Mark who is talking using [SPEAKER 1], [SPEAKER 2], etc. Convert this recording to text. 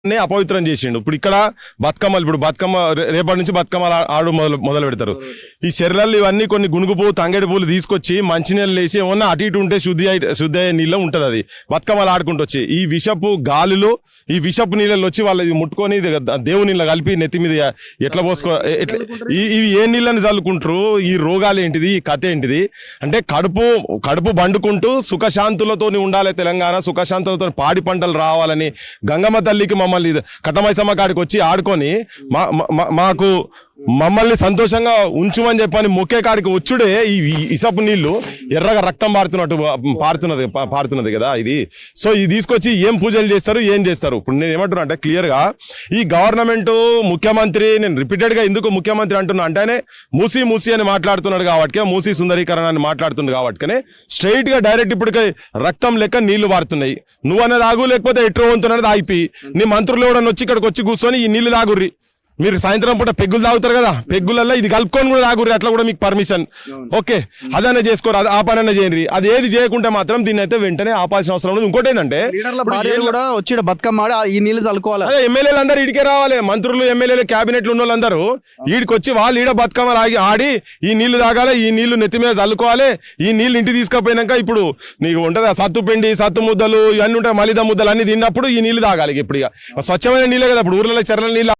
[SPEAKER 1] అపవిత్రం చేసిండు. ఇప్పుడు ఇక్కడ బతుకమ్మలు, ఇప్పుడు బతుకమ్మ రేపటి నుంచి బతుకమ్మ ఆడు మొదలు పెడతారు. ఈ చెర్లల్లో ఇవన్నీ కొన్ని గునుగు పువ్వు తంగేడి పూలు తీసుకొచ్చి మంచినీళ్ళు వేసి ఏమన్నా అటు ఇటు ఉంటే శుద్ధి అయ్యే నీళ్ళు ఉంటుంది. అది బతుకమ్మలు ఆడుకుంటూ వచ్చి ఈ విషపు గాలులు, ఈ విషపు నీళ్ళలో వచ్చి వాళ్ళు ముట్టుకొని దేవుని నీళ్ళ కలిపి నెత్తి మీద ఎట్లా పోసుకో, ఇవి ఏ నీళ్ళని చల్లుకుంటారు? ఈ రోగాలు ఏంటిది? ఈ కథ ఏంటిది? అంటే కడుపు బండుకుంటూ సుఖశాంతులతో ఉండాలి తెలంగాణ, సుఖశాంతులతో పాడి పంటలు రావాలని గంగమ్మ తల్లికి మమ్మల్ని కట్టమైసమ్మ కాడికి వచ్చి ఆడుకొని మాకు మమ్మల్ని సంతోషంగా ఉంచుమని చెప్పని మొక్కే కాడికి వచ్చుడే ఈ ఇసపు నీళ్లు ఎర్రగా రక్తం పారుతున్నది కదా ఇది. సో ఇది తీసుకొచ్చి ఏం పూజలు చేస్తారు, ఏం చేస్తారు? ఇప్పుడు నేను ఏమంటున్నా అంటే క్లియర్ గా ఈ గవర్నమెంట్ ముఖ్యమంత్రి, నేను రిపీటెడ్ గా ఎందుకు ముఖ్యమంత్రి అంటున్నా అంటే ఆయన మూసి అని మాట్లాడుతున్నాడు కాబట్టి, మూసి సుందరీకరణ అని మాట్లాడుతుంది కాబట్టి స్ట్రైట్ గా డైరెక్ట్ ఇప్పటికే రక్తం లెక్క నీళ్లు పారుతున్నాయి. నువ్వు అనేది ఆగు, లేకపోతే ఎట్రో వంతున్నది ఆగిపోయి నీ మంత్రులు ఎవడన్నా వచ్చి ఇక్కడికి వచ్చి కూర్చొని ఈ నీళ్లు తాగుర్రి. మీరు సాయంత్రం పూట పెగ్గులు తాగుతారు కదా, పెగ్గులలో ఇది కలుపుకొని కూడా తాగుర్రి, అట్లా కూడా మీకు పర్మిషన్. ఓకే, అదనే చేసుకోరు, అది ఆ పనన్నా చేయండి. అది ఏది చేయకుంటే మాత్రం దీన్ని అయితే వెంటనే ఆపాల్సిన అవసరం లేదు. ఇంకోటి ఏంటంటే
[SPEAKER 2] కూడా వచ్చి బతుకమ్మ ఈ నీళ్ళు చల్లుకోవాలి.
[SPEAKER 1] అదే ఎమ్మెల్యేలు అందరూ ఇడికే రావాలి, మంత్రులు ఎమ్మెల్యేలు క్యాబినెట్లు ఉన్న వాళ్ళందరూ ఈడికి వచ్చి వాళ్ళు ఈడ బతుకమ్మలు ఆడి ఈ నీళ్లు తాగాలి, ఈ నీళ్లు నెత్తి మీద చల్లుకోవాలి. ఈ నీళ్లు ఇంటికి తీసుకుపోయినాక ఇప్పుడు నీకు ఉంటుంది సత్తు పిండి, సత్తు ముద్దలు ఇవన్నీ ఉంటాయి, మలిద ముద్దలు అన్ని తిన్నప్పుడు ఈ నీళ్లు తాగాలి. ఇప్పుడు ఇక స్వచ్ఛమైన నీళ్ళే కదా, ఇప్పుడు ఊర్లలో చెర్ల నీళ్ళు